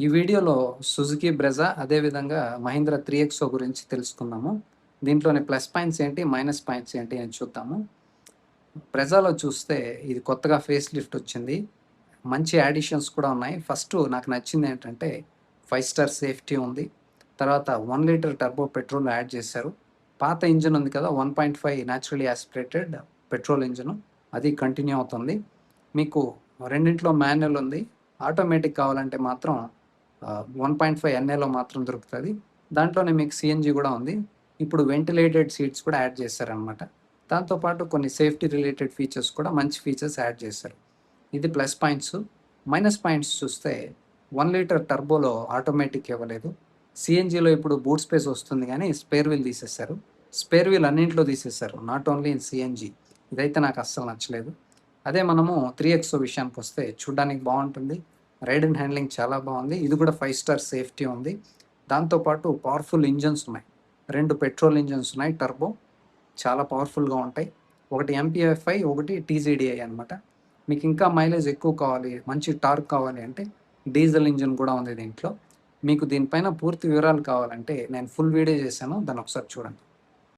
ఈ వీడియోలో Suzuki Brezza అదేవిధంగా మహీంద్రా 3XO గురించి తెలుసుకుందాము. దీంట్లోని ప్లస్ పాయింట్స్ ఏంటి, మైనస్ పాయింట్స్ ఏంటి అని చూద్దాము. బ్రెజాలో చూస్తే ఇది కొత్తగా ఫేస్ లిఫ్ట్ వచ్చింది. మంచి యాడిషన్స్ కూడా ఉన్నాయి. ఫస్ట్ నాకు నచ్చింది ఏంటంటే 5 స్టార్ సేఫ్టీ ఉంది. తర్వాత 1 లీటర్ టర్బో పెట్రోల్ యాడ్ చేశారు. పాత ఇంజిన్ ఉంది కదా 1.5 న్యాచురలీ యాస్పిరేటెడ్ పెట్రోల్ ఇంజిన్, అది కంటిన్యూ అవుతుంది. మీకు రెండింటిలో మాన్యువల్ ఉంది. ఆటోమేటిక్ కావాలంటే మాత్రం 1.5 ఎన్ఏలో మాత్రం దొరుకుతుంది. దాంట్లోనే మీకు సిఎన్జి కూడా ఉంది. ఇప్పుడు వెంటిలేటెడ్ సీట్స్ కూడా యాడ్ చేశారనమాట. దాంతోపాటు కొన్ని సేఫ్టీ రిలేటెడ్ ఫీచర్స్ కూడా మంచి ఫీచర్స్ యాడ్ చేశారు. ఇది ప్లస్ పాయింట్స్. మైనస్ పాయింట్స్ చూస్తే 1 లీటర్ టర్బోలో ఆటోమేటిక్ ఇవ్వలేదు. సిఎన్జిలో ఇప్పుడు బూట్ స్పేస్ వస్తుంది కానీ స్పేర్ వీల్ తీసేశారు. స్పేర్ వీల్ అన్నింటిలో తీసేశారు, నాట్ ఓన్లీ ఇన్ సిఎన్జి. ఇదైతే నాకు అస్సలు నచ్చలేదు. అదే మనము 3XO విషయానికి వస్తే చూడడానికి బాగుంటుంది. రైడ్ అండ్ హ్యాండ్లింగ్ చాలా బాగుంది. ఇది కూడా 5 స్టార్ సేఫ్టీ ఉంది. దాంతోపాటు పవర్ఫుల్ ఇంజన్స్ ఉన్నాయి. 2 పెట్రోల్ ఇంజన్స్ ఉన్నాయి టర్బో, చాలా పవర్ఫుల్గా ఉంటాయి. ఒకటి ఎంపీఎఫ్ఐ, ఒకటి టీజీడీఐ అనమాట. మీకు ఇంకా మైలేజ్ ఎక్కువ కావాలి, మంచి టార్క్ కావాలి అంటే డీజిల్ ఇంజిన్ కూడా ఉంది దీంట్లో. మీకు దీనిపైన పూర్తి వివరాలు కావాలంటే నేను ఫుల్ వీడియో చేశాను, దాన్ని ఒకసారి చూడండి.